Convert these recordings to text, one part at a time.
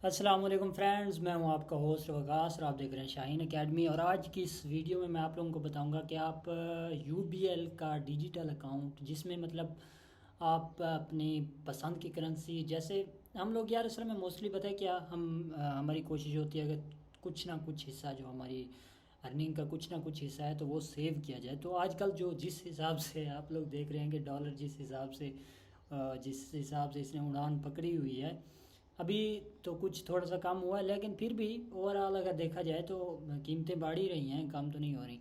अस्सलाम वालेकुम फ्रेंड्स, मैं हूं आपका होस्ट वकास और आप देख रहे हैं शाहीन एकेडमी। और आज की इस वीडियो में मैं आप लोगों को बताऊंगा कि आप यूबीएल का डिजिटल अकाउंट, जिसमें मतलब आप अपनी पसंद की करेंसी, जैसे हम लोग यार असल में मोस्टली पता है क्या, हमारी कोशिश होती है अगर कुछ ना कुछ हिस्सा जो हमारी अर्निंग का कुछ ना कुछ हिस्सा है तो वो सेव किया जाए। तो आजकल जो जिस हिसाब से आप लोग देख रहे हैं कि डॉलर जिस हिसाब से इसने उड़ान पकड़ी हुई है, अभी तो कुछ थोड़ा सा कम हुआ है, लेकिन फिर भी ओवरऑल अगर देखा जाए तो कीमतें बढ़ ही रही हैं, कम तो नहीं हो रही।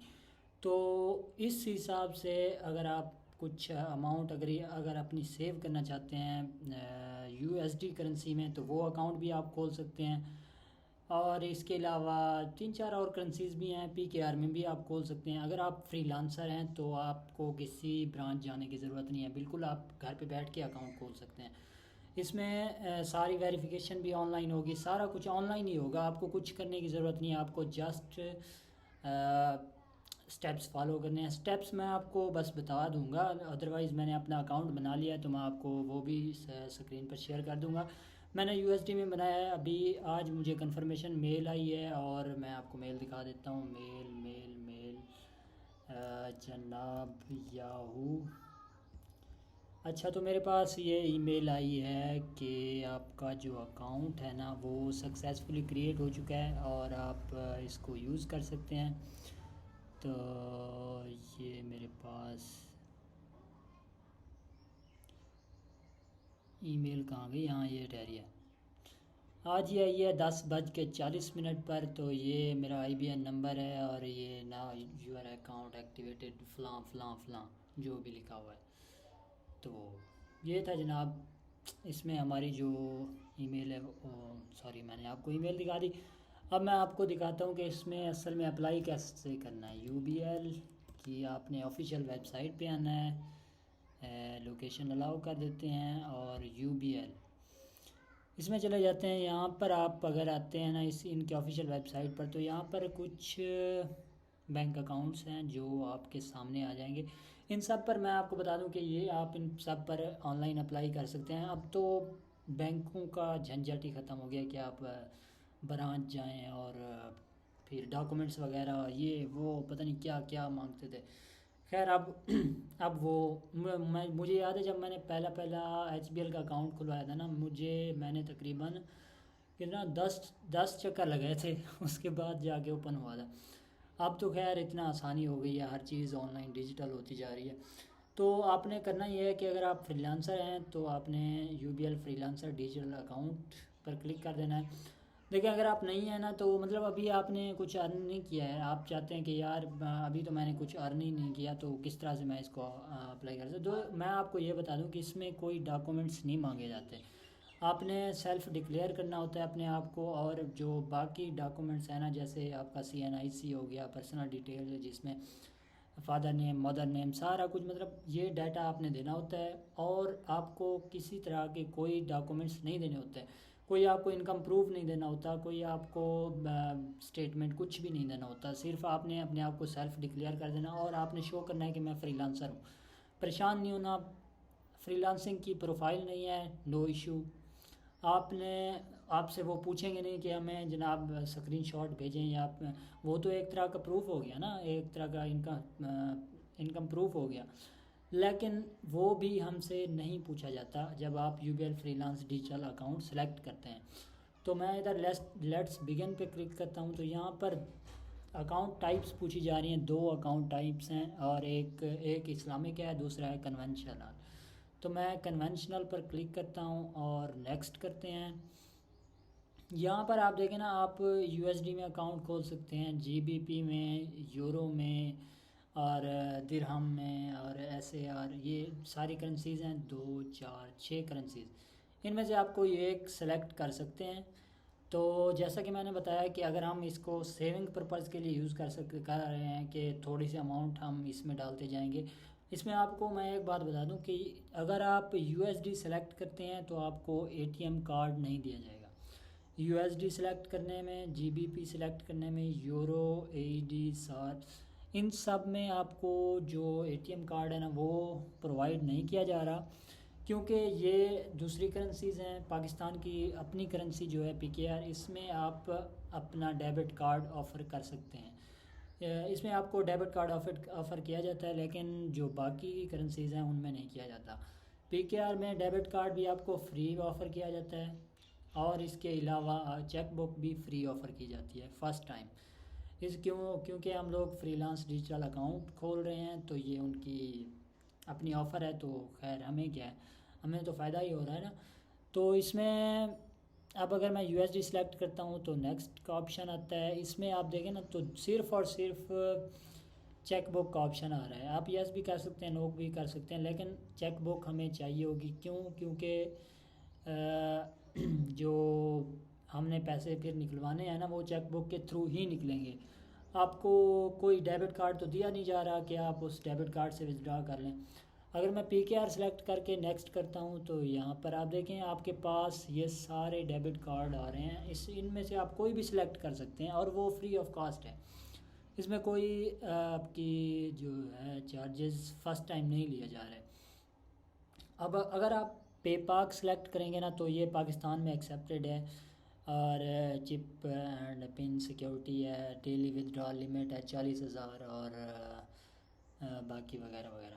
तो इस हिसाब से अगर आप कुछ अमाउंट अगर अपनी सेव करना चाहते हैं यूएसडी करेंसी में, तो वो अकाउंट भी आप खोल सकते हैं। और इसके अलावा तीन चार और करेंसीज भी हैं, पीकेआर में भी आप खोल सकते हैं। अगर आप फ्रीलांसर हैं तो आपको किसी ब्रांच जाने की ज़रूरत नहीं है, बिल्कुल आप घर पे बैठ के अकाउंट खोल सकते हैं। इसमें सारी वेरिफिकेशन भी ऑनलाइन होगी, सारा कुछ ऑनलाइन ही होगा, आपको कुछ करने की ज़रूरत नहीं है। आपको जस्ट स्टेप्स फॉलो करने हैं। स्टेप्स मैं आपको बस बता दूंगा, अदरवाइज़ मैंने अपना अकाउंट बना लिया है तो मैं आपको वो भी स्क्रीन पर शेयर कर दूंगा। मैंने यूएसडी में बनाया है। अभी आज मुझे कंफर्मेशन मेल आई है और मैं आपको मेल दिखा देता हूँ। मेल मेल मेल जनाब याहू। अच्छा, तो मेरे पास ये ईमेल आई है कि आपका जो अकाउंट है ना वो सक्सेसफुली क्रिएट हो चुका है और आप इसको यूज़ कर सकते हैं। तो ये मेरे पास ईमेल कहाँ गई, हाँ ये ठहरी है। आज ये आई है 10:40 पर। तो ये मेरा आईबीएन नंबर है और ये ना यूर अकाउंट एक्टिवेटेड फ़लाँ फ़लाँ फ़लाँ जो भी लिखा हुआ है। तो ये था जनाब, इसमें हमारी जो ईमेल है सॉरी मैंने आपको ईमेल दिखा दी। अब मैं आपको दिखाता हूँ कि इसमें असल में अप्लाई कैसे करना है। यूबीएल की आपने ऑफिशियल वेबसाइट पे आना है, लोकेशन अलाउ कर देते हैं और यूबीएल इसमें चले जाते हैं। यहाँ पर आप अगर आते हैं ना इस इनके ऑफिशियल वेबसाइट पर, तो यहाँ पर कुछ बैंक अकाउंट्स हैं जो आपके सामने आ जाएंगे। इन सब पर मैं आपको बता दूं कि ये आप इन सब पर ऑनलाइन अप्लाई कर सकते हैं। अब तो बैंकों का झंझट ही ख़त्म हो गया कि आप ब्रांच जाएं और फिर डॉक्यूमेंट्स वगैरह ये वो पता नहीं क्या क्या मांगते थे। खैर अब अब वो मुझे याद है जब मैंने पहला पहला एचबीएल का अकाउंट खुलवाया था ना, मैंने तकरीबन कितना 10 चक्कर लगाए थे उसके बाद जाके ओपन हुआ था। अब तो खैर इतना आसानी हो गई है, हर चीज़ ऑनलाइन डिजिटल होती जा रही है। तो आपने करना ये है कि अगर आप फ्रीलांसर हैं तो आपने यूबीएल फ्रीलांसर डिजिटल अकाउंट पर क्लिक कर देना है। देखिए, अगर आप नहीं है ना तो मतलब अभी आपने कुछ अर्न नहीं किया है, आप चाहते हैं कि यार अभी तो मैंने कुछ अर्न ही नहीं किया तो किस तरह से मैं इसको अप्लाई कर सकता। तो मैं आपको ये बता दूं कि इसमें कोई डॉक्यूमेंट्स नहीं मांगे जाते। आपने सेल्फ डिक्लेयर करना होता है अपने आप को, और जो बाकी डॉक्यूमेंट्स हैं ना, जैसे आपका सीएनआईसी हो गया, पर्सनल डिटेल जिसमें फादर नेम मदर नेम सारा कुछ, मतलब ये डाटा आपने देना होता है। और आपको किसी तरह के कोई डॉक्यूमेंट्स नहीं देने होते हैं, कोई आपको इनकम प्रूफ नहीं देना होता, कोई आपको स्टेटमेंट कुछ भी नहीं देना होता। सिर्फ आपने अपने आप को सेल्फ डिक्लेयर कर देना और आपने शो करना है कि मैं फ्रीलांसर हूँ। परेशान नहीं होना, फ्रीलांसिंग की प्रोफाइल नहीं है, नो इशू। आपने आपसे वो पूछेंगे नहीं कि हमें जनाब स्क्रीनशॉट भेजें या वो तो एक तरह का प्रूफ हो गया ना, एक तरह का इनकम प्रूफ हो गया। लेकिन वो भी हमसे नहीं पूछा जाता जब आप UBL freelance digital account select करते हैं। तो मैं इधर लेट्स बिगिन पे क्लिक करता हूँ। तो यहाँ पर अकाउंट टाइप्स पूछी जा रही हैं, दो अकाउंट टाइप्स हैं और एक इस्लामिक है, दूसरा है कन्वेंशनल। तो मैं कन्वेंशनल पर क्लिक करता हूँ और नेक्स्ट करते हैं। यहाँ पर आप देखें ना, आप यूएसडी में अकाउंट खोल सकते हैं, जीबीपी में, यूरो में और दिरहम में और एसएआर, ये सारी करेंसीज़ हैं, 2 4 6 करेंसीज़। इनमें से आप कोई एक सेलेक्ट कर सकते हैं। तो जैसा कि मैंने बताया कि अगर हम इसको सेविंग पर्पज़ के लिए यूज़ कर रहे हैं कि थोड़ी सी अमाउंट हम इसमें डालते जाएंगे। इसमें आपको मैं एक बात बता दूं कि अगर आप यूएसडी सेलेक्ट करते हैं तो आपको एटीएम कार्ड नहीं दिया जाएगा। यूएसडी सेलेक्ट करने में, जीबीपी सेलेक्ट करने में, यूरो, एईडी, सार, इन सब में आपको जो एटीएम कार्ड है ना वो प्रोवाइड नहीं किया जा रहा, क्योंकि ये दूसरी करेंसीज़ हैं, पाकिस्तान की अपनी करेंसी जो है PKR, इसमें आप अपना डेबिट कार्ड ऑफ़र कर सकते हैं। इसमें आपको डेबिट कार्ड ऑफ़र किया जाता है, लेकिन जो बाकी करेंसीज़ हैं उनमें नहीं किया जाता। PKR में डेबिट कार्ड भी आपको फ्री ऑफ़र किया जाता है, और इसके अलावा चेक बुक भी फ्री ऑफ़र की जाती है फ़र्स्ट टाइम। क्योंकि हम लोग फ्रीलांस डिजिटल अकाउंट खोल रहे हैं, तो ये उनकी अपनी ऑफ़र है, तो खैर हमें क्या है, हमें तो फ़ायदा ही हो रहा है ना। तो इसमें अब अगर मैं USD सेलेक्ट करता हूँ तो नेक्स्ट का ऑप्शन आता है। इसमें आप देखें ना तो सिर्फ़ और सिर्फ चेक बुक का ऑप्शन आ रहा है। आप यस भी कर सकते हैं, नो भी कर सकते हैं, लेकिन चेक बुक हमें चाहिए होगी। क्योंकि जो हमने पैसे फिर निकलवाने हैं ना, वो चेक बुक के थ्रू ही निकलेंगे। आपको कोई डेबिट कार्ड तो दिया नहीं जा रहा कि आप उस डेबिट कार्ड से विथड्रा कर लें। अगर मैं PKR सेलेक्ट करके नेक्स्ट करता हूँ तो यहाँ पर आप देखें आपके पास ये सारे डेबिट कार्ड आ रहे हैं। इनमें से आप कोई भी सिलेक्ट कर सकते हैं, और वो फ्री ऑफ कॉस्ट है। इसमें कोई आपकी जो है चार्जेस फ़र्स्ट टाइम नहीं लिया जा रहा है। अब अगर आप पेपाक सेलेक्ट करेंगे ना, तो ये पाकिस्तान में एक्सेप्टेड है, और चिप एंड पिन सिक्योरिटी है, डेली विथड्रॉल लिमिट है 40,000, और बाकी वगैरह वगैरह।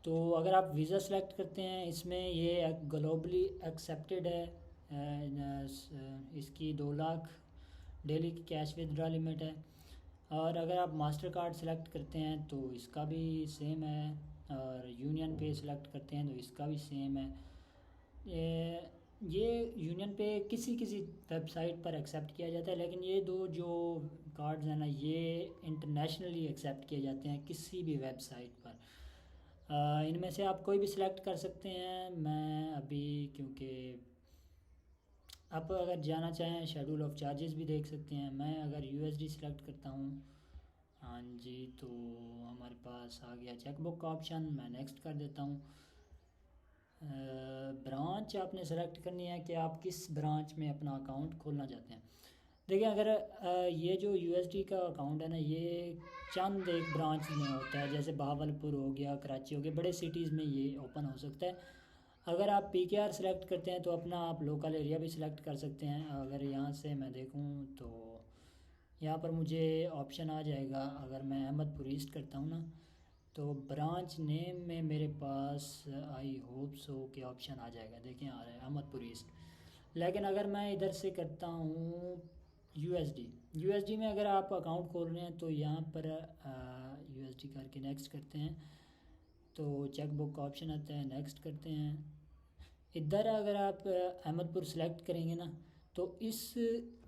तो अगर आप वीज़ा सेलेक्ट करते हैं, इसमें ये ग्लोबली एक्सेप्टेड है। इसकी 2 लाख डेली की कैश विथड्रॉ लिमिट है। और अगर आप मास्टर कार्ड सेलेक्ट करते हैं तो इसका भी सेम है, और यूनियन पे सेलेक्ट करते हैं तो इसका भी सेम है। ये यूनियन पे किसी किसी वेबसाइट पर एक्सेप्ट किया जाता है, लेकिन ये दो जो कार्ड्स हैं ना, ये इंटरनेशनली एक्सेप्ट किए जाते हैं किसी भी वेबसाइट पर। इनमें से आप कोई भी सिलेक्ट कर सकते हैं। मैं अभी क्योंकि आप अगर जाना चाहें शेड्यूल ऑफ चार्जेस भी देख सकते हैं। मैं अगर USD सेलेक्ट करता हूँ, हाँ जी, तो हमारे पास आ गया चेक बुक का ऑप्शन। मैं नेक्स्ट कर देता हूँ। ब्रांच आपने सेलेक्ट करनी है कि आप किस ब्रांच में अपना अकाउंट खोलना चाहते हैं। देखिए, अगर ये जो USD का अकाउंट है ना, ये चंद एक ब्रांच में होता है, जैसे बहावलपुर हो गया, कराची हो गया, बड़े सिटीज़ में ये ओपन हो सकता है। अगर आप PKR सेलेक्ट करते हैं तो अपना आप लोकल एरिया भी सिलेक्ट कर सकते हैं। अगर यहाँ से मैं देखूँ तो यहाँ पर मुझे ऑप्शन आ जाएगा। अगर मैं अहमदपुर ईस्ट करता हूँ ना, तो ब्रांच नेम में मेरे पास आई होप सो के ऑप्शन आ जाएगा। देखें, आ रहा है अहमदपुर ईस्ट। लेकिन अगर मैं इधर से करता हूँ USD में अगर आप अकाउंट खोल रहे हैं तो यहाँ पर USD करके नेक्स्ट करते हैं, तो चेक बुक का ऑप्शन आता है, नेक्स्ट करते हैं। इधर अगर आप अहमदपुर सेलेक्ट करेंगे ना, तो इस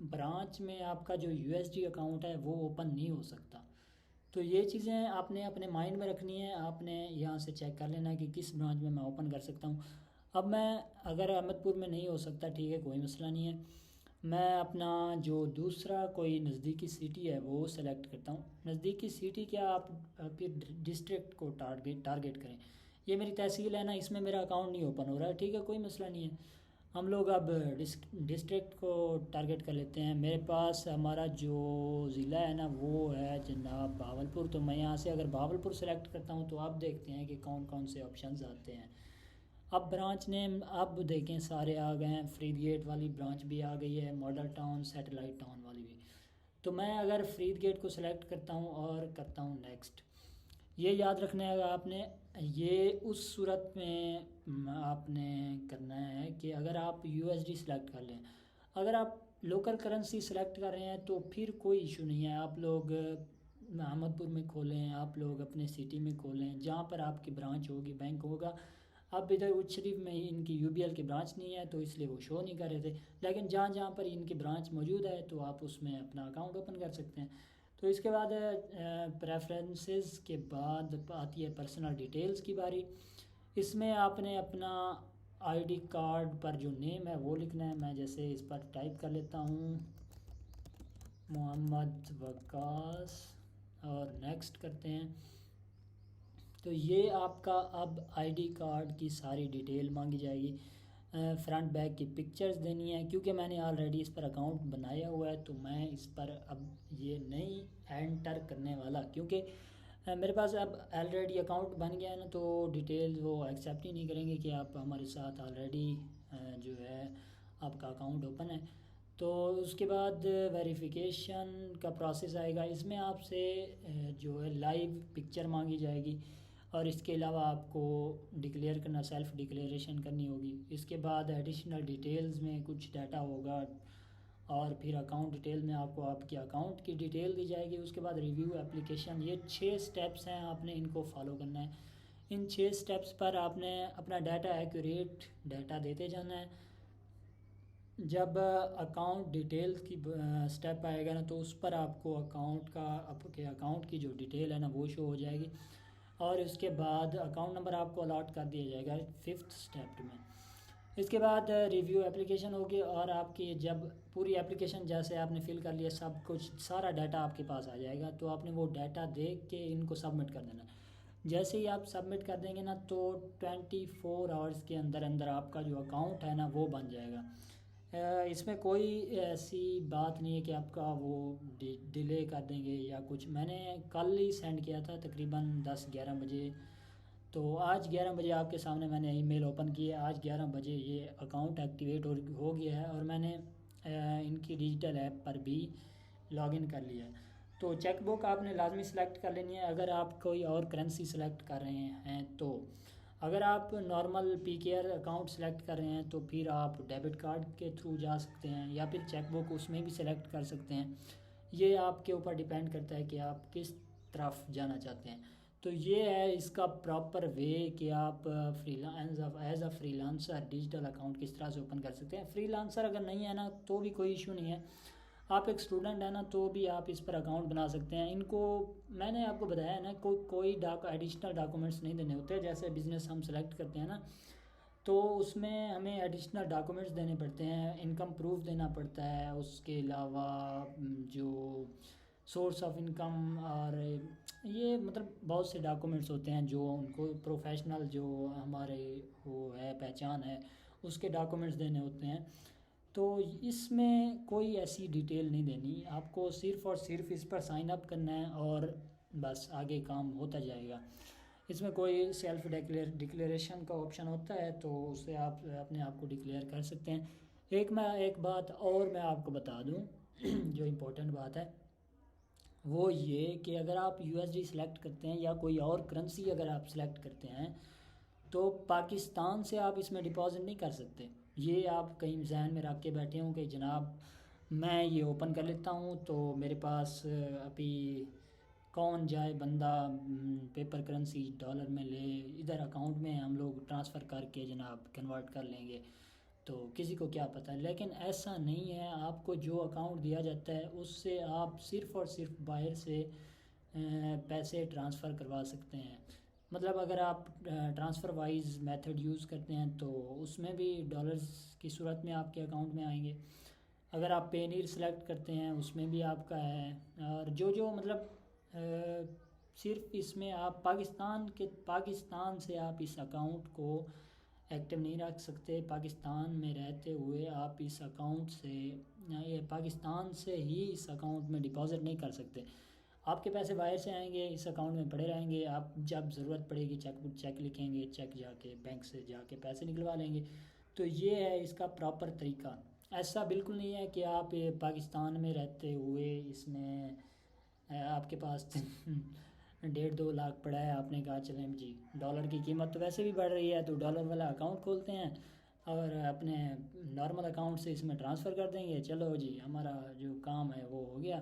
ब्रांच में आपका जो USD अकाउंट है वो ओपन नहीं हो सकता। तो ये चीज़ें आपने अपने माइंड में रखनी है। आपने यहाँ से चेक कर लेना है कि किस ब्रांच में मैं ओपन कर सकता हूँ। अब मैं अगर अहमदपुर में नहीं हो सकता, ठीक है, कोई मसला नहीं है। मैं अपना जो दूसरा कोई नज़दीकी सिटी है वो सेलेक्ट करता हूँ। नज़दीकी सिटी क्या, आप फिर डिस्ट्रिक्ट को टारगेट करें। ये मेरी तहसील है ना, इसमें मेरा अकाउंट नहीं ओपन हो रहा है, ठीक है, कोई मसला नहीं है। हम लोग अब डिस्ट्रिक्ट को टारगेट कर लेते हैं। मेरे पास हमारा जो ज़िला है ना वो है जनाब बहावलपुर। तो मैं यहाँ से अगर बहावलपुर सेलेक्ट करता हूँ तो आप देखते हैं कि कौन कौन से ऑप्शंस आते हैं। अब ब्रांच नेम अब देखें सारे आ गए हैं। फरीद गेट वाली ब्रांच भी आ गई है, मॉडल टाउन, सैटेलाइट टाउन वाली भी। तो मैं अगर फरीद गेट को सेलेक्ट करता हूँ और करता हूँ नेक्स्ट, ये याद रखना है आपने, ये उस सूरत में आपने करना है कि अगर आप USD सेलेक्ट कर लें। अगर आप लोकल करेंसी सेलेक्ट कर रहे हैं तो फिर कोई इशू नहीं है। आप लोग अहमदपुर में खोलें, आप लोग अपने सिटी में खोलें, जहाँ पर आपकी ब्रांच होगी, बैंक होगा। अब इधर उच्च शरीफ में इनकी UBL की ब्रांच नहीं है, तो इसलिए वो शो नहीं कर रहे थे। लेकिन जहाँ जहाँ पर इनकी ब्रांच मौजूद है तो आप उसमें अपना अकाउंट ओपन कर सकते हैं। तो इसके बाद प्रेफरेंसेस के बाद आती है पर्सनल डिटेल्स की बारी। इसमें आपने अपना ID कार्ड पर जो नेम है वो लिखना है। मैं जैसे इस पर टाइप कर लेता हूँ मोहम्मद वकास, और नेक्स्ट करते हैं। तो ये आपका अब ID कार्ड की सारी डिटेल मांगी जाएगी। फ्रंट बैक की पिक्चर्स देनी है। क्योंकि मैंने ऑलरेडी इस पर अकाउंट बनाया हुआ है तो मैं इस पर अब ये नहीं एंटर करने वाला, क्योंकि मेरे पास अब ऑलरेडी अकाउंट बन गया है ना, तो डिटेल वो एक्सेप्ट ही नहीं करेंगे कि आप हमारे साथ ऑलरेडी जो है आपका अकाउंट ओपन है। तो उसके बाद वेरिफिकेशन का प्रोसेस आएगा। इसमें आपसे जो है लाइव पिक्चर मांगी जाएगी, और इसके अलावा आपको डिक्लेयर करना, सेल्फ डिक्लेरेशन करनी होगी। इसके बाद एडिशनल डिटेल्स में कुछ डाटा होगा, और फिर अकाउंट डिटेल में आपको आपके अकाउंट की डिटेल दी जाएगी। उसके बाद रिव्यू एप्लीकेशन। ये 6 स्टेप्स हैं, आपने इनको फॉलो करना है। इन 6 स्टेप्स पर आपने अपना डाटा एक्यूरेट डाटा देते जाना है। जब अकाउंट डिटेल्स की स्टेप आएगा ना, तो उस पर आपको अकाउंट का, आपके अकाउंट की जो डिटेल है ना वो शो हो जाएगी, और उसके बाद अकाउंट नंबर आपको अलॉट कर दिया जाएगा 5th स्टेप में। इसके बाद रिव्यू एप्लीकेशन होगी, और आपकी जब पूरी एप्लीकेशन जैसे आपने फिल कर लिया, सब कुछ सारा डाटा आपके पास आ जाएगा, तो आपने वो डाटा देख के इनको सबमिट कर देना। जैसे ही आप सबमिट कर देंगे ना, तो 24 आवर्स के अंदर अंदर आपका जो अकाउंट है ना वो बन जाएगा। इसमें कोई ऐसी बात नहीं है कि आपका वो डिले कर देंगे या कुछ। मैंने कल ही सेंड किया था तकरीबन 10-11 बजे, तो आज 11 बजे आपके सामने मैंने ईमेल ओपन की है। आज 11 बजे ये अकाउंट एक्टिवेट हो गया है, और मैंने इनकी डिजिटल ऐप पर भी लॉगिन कर लिया है। तो चेकबुक आपने लाजमी सेलेक्ट कर लेनी है अगर आप कोई और करेंसी सेलेक्ट कर रहे हैं। तो अगर आप नॉर्मल पीकेआर अकाउंट सेलेक्ट कर रहे हैं, तो फिर आप डेबिट कार्ड के थ्रू जा सकते हैं, या फिर चेकबुक उसमें भी सेलेक्ट कर सकते हैं। ये आपके ऊपर डिपेंड करता है कि आप किस तरफ जाना चाहते हैं। तो ये है इसका प्रॉपर वे कि आप as a freelancer digital account किस तरह से ओपन कर सकते हैं। फ्रीलांसर अगर नहीं है ना, तो भी कोई इशू नहीं है। आप एक स्टूडेंट है ना, तो भी आप इस पर अकाउंट बना सकते हैं। इनको मैंने आपको बताया है ना, कोई एडिशनल डॉक्यूमेंट्स नहीं देने होते। जैसे बिज़नेस हम सेलेक्ट करते हैं ना, तो उसमें हमें एडिशनल डॉक्यूमेंट्स देने पड़ते हैं, इनकम प्रूफ देना पड़ता है। उसके अलावा जो सोर्स ऑफ इनकम, और ये मतलब बहुत से डॉक्यूमेंट्स होते हैं जो उनको प्रोफेशनल जो हमारे वो है पहचान है, उसके डॉक्यूमेंट्स देने होते हैं। तो इसमें कोई ऐसी डिटेल नहीं देनी आपको, सिर्फ़ और सिर्फ इस पर साइन अप करना है, और बस आगे काम होता जाएगा। इसमें कोई सेल्फ डिक्लेरेशन का ऑप्शन होता है, तो उससे आप अपने आप को डिक्लेयर कर सकते हैं। एक बात और मैं आपको बता दूं जो इम्पोर्टेंट बात है वो ये कि अगर आप यूएसडी सेलेक्ट करते हैं या कोई और करेंसी अगर आप सेलेक्ट करते हैं, तो पाकिस्तान से आप इसमें डिपॉजिट नहीं कर सकते। ये आप कहीं जहन में रख के बैठे हों कि जनाब मैं ये ओपन कर लेता हूँ, तो मेरे पास अभी कौन जाए बंदा पेपर करेंसी डॉलर में ले, इधर अकाउंट में हम लोग ट्रांसफ़र करके जनाब कन्वर्ट कर लेंगे, तो किसी को क्या पता है। लेकिन ऐसा नहीं है, आपको जो अकाउंट दिया जाता है उससे आप सिर्फ़ और सिर्फ बाहर से पैसे ट्रांसफ़र करवा सकते हैं। मतलब अगर आप ट्रांसफ़र वाइज मेथड यूज़ करते हैं, तो उसमें भी डॉलर्स की सूरत में आपके अकाउंट में आएंगे। अगर आप पेनीर सेलेक्ट करते हैं, उसमें भी आपका है। और जो मतलब सिर्फ इसमें आप पाकिस्तान से आप इस अकाउंट को एक्टिव नहीं रख सकते। पाकिस्तान में रहते हुए आप इस अकाउंट से, ये पाकिस्तान से ही इस अकाउंट में डिपॉज़िट नहीं कर सकते। आपके पैसे बाहर से आएंगे, इस अकाउंट में पड़े रहेंगे। आप जब ज़रूरत पड़ेगी चेक लिखेंगे, चेक जाके बैंक से जाके पैसे निकलवा लेंगे। तो ये है इसका प्रॉपर तरीका। ऐसा बिल्कुल नहीं है कि आप ये पाकिस्तान में रहते हुए इसमें आपके पास 1.5-2 लाख पड़ा है, आपने कहा चलें जी डॉलर की कीमत तो वैसे भी बढ़ रही है, तो डॉलर वाला अकाउंट खोलते हैं और अपने नॉर्मल अकाउंट से इसमें ट्रांसफ़र कर देंगे, चलो जी हमारा जो काम है वो हो गया,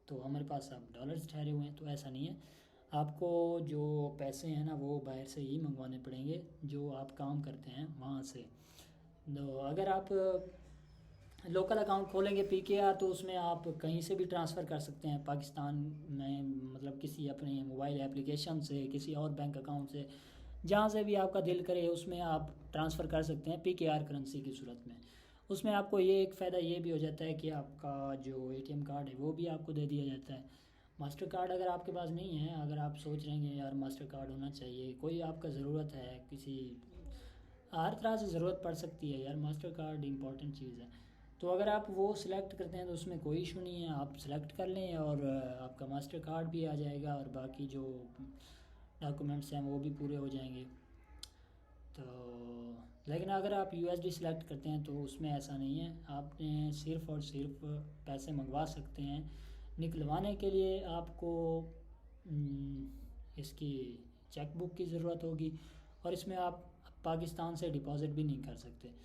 तो हमारे पास अब डॉलर्स ठहरे हुए हैं। तो ऐसा नहीं है, आपको जो पैसे हैं ना वो बाहर से ही मंगवाने पड़ेंगे, जो आप काम करते हैं वहाँ से। तो अगर आप लोकल अकाउंट खोलेंगे पीकेआर, तो उसमें आप कहीं से भी ट्रांसफ़र कर सकते हैं पाकिस्तान में, मतलब किसी अपने मोबाइल एप्लीकेशन से, किसी और बैंक अकाउंट से, जहाँ से भी आपका दिल करे उसमें आप ट्रांसफ़र कर सकते हैं पीकेआर करेंसी की सूरत में। उसमें आपको ये एक फ़ायदा ये भी हो जाता है कि आपका जो एटीएम कार्ड है वो भी आपको दे दिया जाता है। मास्टर कार्ड अगर आपके पास नहीं है, अगर आप सोच रहे हैं यार मास्टर कार्ड होना चाहिए, कोई आपका ज़रूरत है, किसी हर तरह से ज़रूरत पड़ सकती है यार, मास्टर कार्ड इंपॉर्टेंट चीज़ है। तो अगर आप वो सिलेक्ट करते हैं तो उसमें कोई इशू नहीं है, आप सिलेक्ट कर लें और आपका मास्टर कार्ड भी आ जाएगा और बाकी जो डॉक्यूमेंट्स हैं वो भी पूरे हो जाएंगे। तो लेकिन अगर आप यूएसडी सिलेक्ट करते हैं तो उसमें ऐसा नहीं है, आपने सिर्फ़ और सिर्फ पैसे मंगवा सकते हैं। निकलवाने के लिए आपको इसकी चेक बुक की ज़रूरत होगी और इसमें आप पाकिस्तान से डिपॉज़िट भी नहीं कर सकते।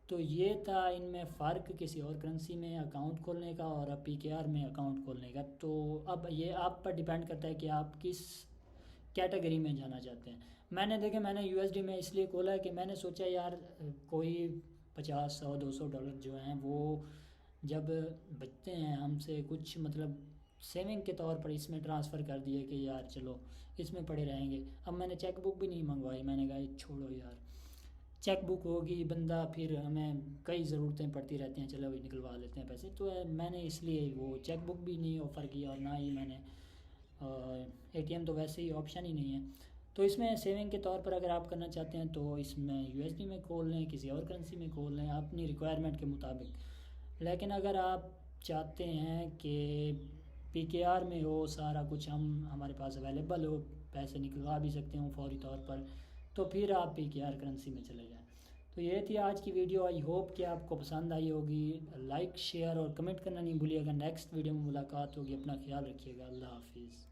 तो ये था इनमें फ़र्क किसी और करेंसी में अकाउंट खोलने का और अब पीकेआर में अकाउंट खोलने का। तो अब ये आप पर डिपेंड करता है कि आप किस कैटेगरी में जाना चाहते हैं। मैंने यूएसडी में इसलिए खोला है कि मैंने सोचा यार कोई 50 100 200 डॉलर जो हैं वो जब बचते हैं हमसे कुछ मतलब सेविंग के तौर पर इसमें ट्रांसफ़र कर दिए कि यार चलो इसमें पड़े रहेंगे। अब मैंने चेक बुक भी नहीं मंगवाई, मैंने कहा छोड़ो यार, चेक बुक होगी बंदा फिर हमें कई ज़रूरतें पड़ती रहती हैं, चलो भाई निकलवा लेते हैं पैसे। तो मैंने इसलिए वो चेक बुक भी नहीं ऑफ़र किया और ना ही मैंने एटीएम तो वैसे ही ऑप्शन ही नहीं है। तो इसमें सेविंग के तौर पर अगर आप करना चाहते हैं तो इसमें यूएसडी में खोल लें, किसी और करेंसी में खोल लें अपनी रिक्वायरमेंट के मुताबिक। लेकिन अगर आप चाहते हैं कि पीकेआर में हो सारा कुछ, हम हमारे पास अवेलेबल हो, पैसे निकलवा भी सकते हो फौरी तौर पर, तो फिर आप पीकेआर करेंसी में चले जाएं। तो ये थी आज की वीडियो, आई होप कि आपको पसंद आई होगी। लाइक शेयर और कमेंट करना नहीं भूलिएगा। नेक्स्ट वीडियो में मुलाकात होगी, अपना ख्याल रखिएगा। अल्लाह हाफिज़।